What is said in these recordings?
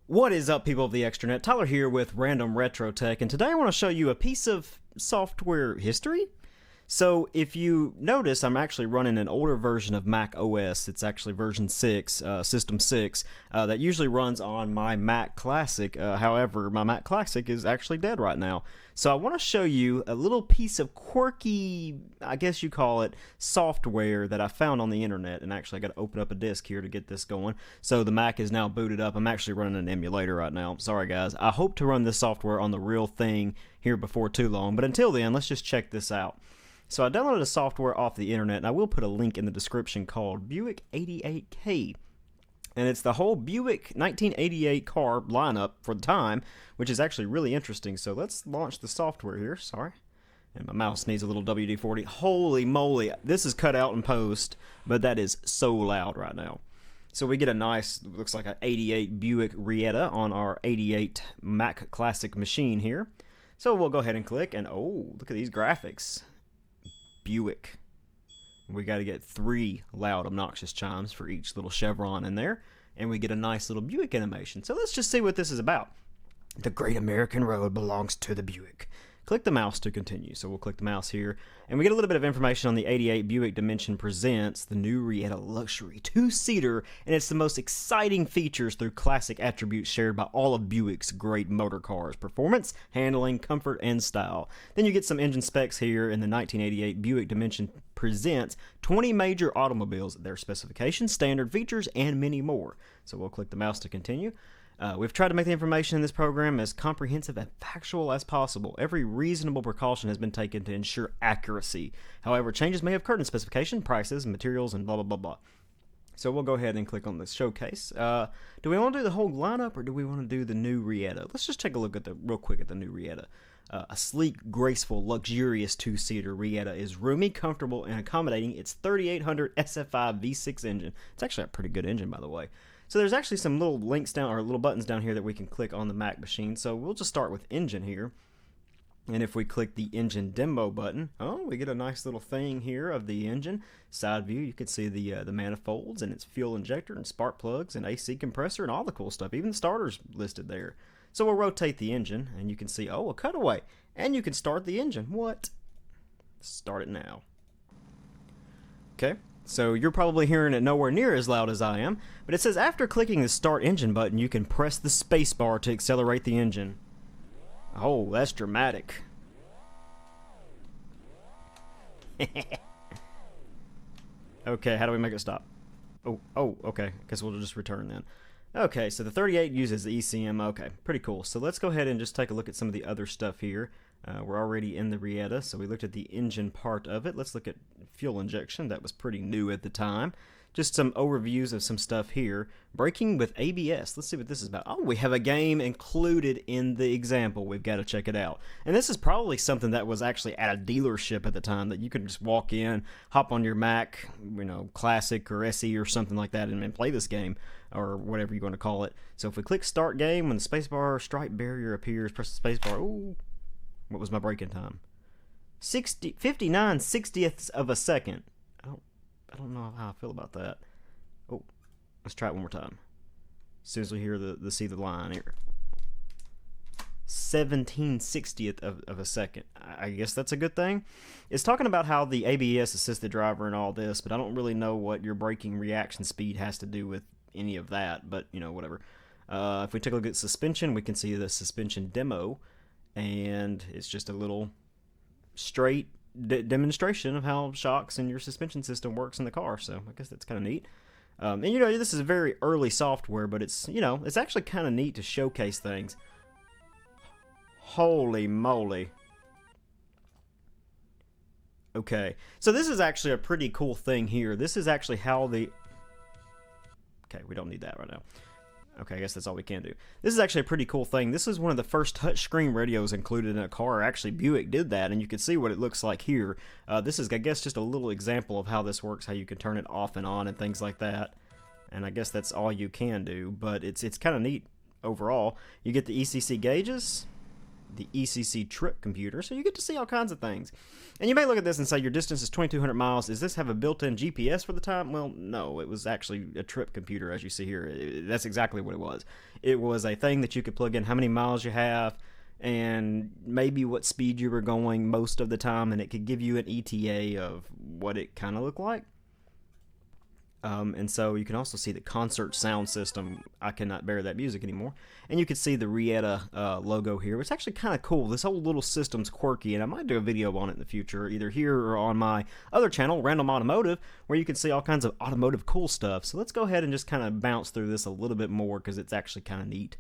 What is up, people of the extranet? Tyler here with Random Retro Tech, and today I want to show you a piece of software history. So if you notice, I'm actually running an older version of Mac OS. It's actually version 6, System 6, that usually runs on my Mac Classic. However, my Mac Classic is actually dead right now. So I want to show you a little piece of quirky, I guess you call it, software that I found on the internet. And actually, I got to open up a disk here to get this going. So the Mac is now booted up. I'm actually running an emulator right now. Sorry, guys. I hope to run this software on the real thing here before too long. But until then, let's just check this out. So I downloaded a software off the internet, and I will put a link in the description called Buick 88K. And it's the whole Buick 1988 car lineup for the time, which is actually really interesting. So let's launch the software here. Sorry. And my mouse needs a little WD-40. Holy moly. This is cut out in post, but that is so loud right now. So we get a nice, looks like an 88 Buick Rietta on our 88 Mac Classic machine here. So we'll go ahead and click, and oh, look at these graphics. Buick. We got to get 3 loud, obnoxious chimes for each little chevron in there, and we get a nice little Buick animation. So let's just see what this is about. The Great American Road belongs to the Buick. Click the mouse to continue. So we'll click the mouse here, and we get a little bit of information on the 88 Buick Dimension presents the new Rietta Luxury 2-seater, and it's the most exciting features through classic attributes shared by all of Buick's great motor cars: performance, handling, comfort, and style. Then you get some engine specs here in the 1988 Buick Dimension presents 20 major automobiles, their specifications, standard features, and many more. So we'll click the mouse to continue. We've tried to make the information in this program as comprehensive and factual as possible. Every reasonable precaution has been taken to ensure accuracy. However, changes may have occurred in specification, prices, materials, and blah, blah, blah, blah. So we'll go ahead and click on the showcase. Do we want to do the whole lineup, or do we want to do the new Rietta? Let's just take a look at real quick at the new Rietta. A sleek, graceful, luxurious 2-seater Rietta is roomy, comfortable, and accommodating its 3800 SFI V6 engine. It's actually a pretty good engine, by the way. So there's actually some little links down, or little buttons down here that we can click on the Mac machine. So we'll just start with engine here. And if we click the engine demo button, oh, we get a nice little thing here of the engine. Side view, you can see the manifolds and its fuel injector and spark plugs and AC compressor and all the cool stuff. Even the starter's listed there. So we'll rotate the engine, and you can see, oh, a cutaway. And you can start the engine. What? Start it now. Okay. So you're probably hearing it nowhere near as loud as I am, but it says after clicking the start engine button, you can press the space bar to accelerate the engine. Oh, that's dramatic. Okay, how do we make it stop? Oh, okay. Guess we'll just return then. Okay, so the 38 uses the ECM. Okay, pretty cool. So let's go ahead and just take a look at some of the other stuff here. We're already in the Rietta, so we looked at the engine part of it. Let's look at fuel injection. That was pretty new at the time. Just some overviews of some stuff here. Braking with ABS. Let's see what this is about. Oh, we have a game included in the example. We've got to check it out. And this is probably something that was actually at a dealership at the time, that you could just walk in, hop on your Mac, Classic or SE or something like that, and play this game, or whatever you're going to call it. So if we click Start Game, when the spacebar stripe barrier appears, press the spacebar. Ooh, what was my braking time? 59/60ths of a second. I don't know how I feel about that. Oh, let's try it one more time. As soon as we hear see the line here. 17/60th of a second. I guess that's a good thing. It's talking about how the ABS assists the driver and all this, but I don't really know what your braking reaction speed has to do with any of that, but whatever. If we take a look at suspension, we can see the suspension demo, and it's just a little straight demonstration of how shocks and your suspension system works in the car. So I guess that's kind of neat. And this is very early software, but it's it's actually kind of neat to showcase things. Holy moly. Okay, so this is actually a pretty cool thing here. This is actually how the... Okay, we don't need that right now. Okay, I guess that's all we can do. This is actually a pretty cool thing. This is one of the first touchscreen radios included in a car. Actually, Buick did that, and you can see what it looks like here. This is, I guess, just a little example of how this works, how you can turn it off and on and things like that. And I guess that's all you can do, but it's kind of neat overall. You get the ECC gauges. the ECC trip computer, so you get to see all kinds of things. And you may look at this and say, your distance is 2,200 miles. Does this have a built-in GPS for the time? Well, no, it was actually a trip computer, as you see here. That's exactly what it was. It was a thing that you could plug in how many miles you have and maybe what speed you were going most of the time, and it could give you an ETA of what it kind of looked like. And so you can also see the concert sound system. I cannot bear that music anymore. And you can see the Rieta logo here. It's actually kind of cool. This whole little system's quirky, and I might do a video on it in the future, either here or on my other channel, Random Automotive, where you can see all kinds of automotive cool stuff. So let's go ahead and just kind of bounce through this a little bit more, because it's actually kind of neat.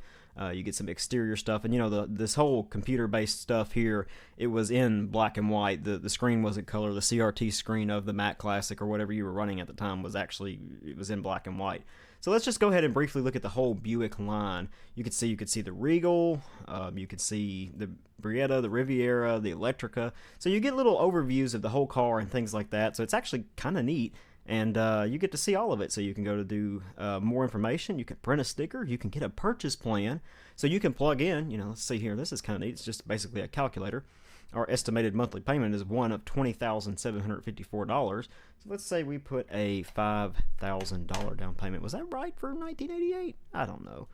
You get some exterior stuff, and you know, this whole computer-based stuff here, it was in black and white. The screen wasn't color. The CRT screen of the Mac Classic or whatever you were running at the time was actually, it was in black and white. So let's just go ahead and briefly look at the whole Buick line. You could see the Regal, you could see the Brietta, the Riviera, the Electrica. So you get little overviews of the whole car and things like that. So it's actually kind of neat. And you get to see all of it. So you can go to do more information. You can print a sticker. You can get a purchase plan. So you can plug in, you know, let's see here. This is kind of neat. It's just basically a calculator. Our estimated monthly payment is one of $20,754. So let's say we put a $5,000 down payment. Was that right for 1988? I don't know.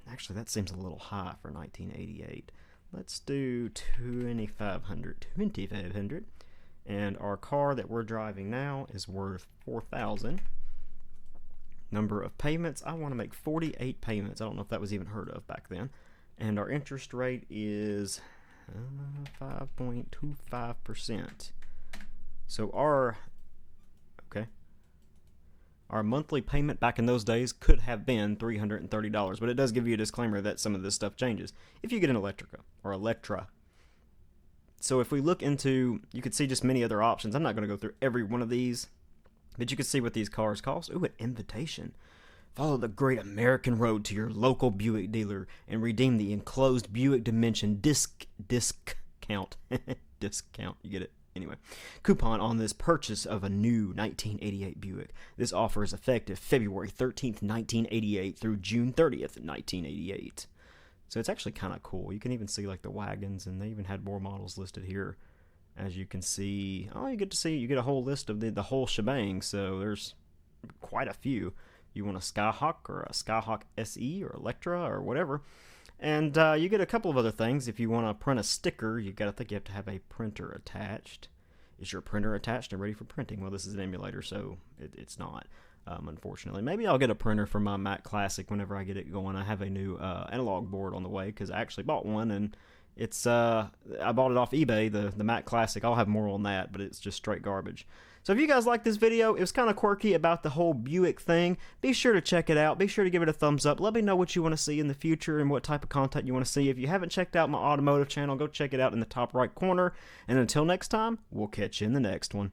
Actually, that seems a little high for 1988. Let's do 2,500. And our car that we're driving now is worth $4,000. Number of payments, I want to make 48 payments. I don't know if that was even heard of back then. And our interest rate is 5.25%. So our monthly payment back in those days could have been $330, but it does give you a disclaimer that some of this stuff changes if you get an Electrica or Electra. So if we look into, you can see just many other options. I'm not going to go through every one of these, but you can see what these cars cost. Ooh, an invitation. Follow the great American road to your local Buick dealer and redeem the enclosed Buick Dimension discount. Discount, you get it? Anyway, coupon on this purchase of a new 1988 Buick. This offer is effective February 13th, 1988 through June 30th, 1988. So it's actually kind of cool. You can even see like the wagons, and they even had more models listed here. As you can see, you get a whole list of the whole shebang. So there's quite a few. You want a Skyhawk or a Skyhawk SE or Electra or whatever. And you get a couple of other things. If you want to print a sticker, you have to have a printer attached. Is your printer attached and ready for printing? Well, this is an emulator, so it's not. Unfortunately, maybe I'll get a printer for my Mac Classic whenever I get it going. I have a new analog board on the way, because I actually bought one, and it's I bought it off eBay, the Mac Classic. I'll have more on that, but it's just straight garbage. So if you guys like this video, it was kind of quirky about the whole Buick thing. Be sure to check it out. Be sure to give it a thumbs up. Let me know what you want to see in the future and what type of content you want to see. If you haven't checked out my automotive channel, go check it out in the top right corner. And until next time, we'll catch you in the next one.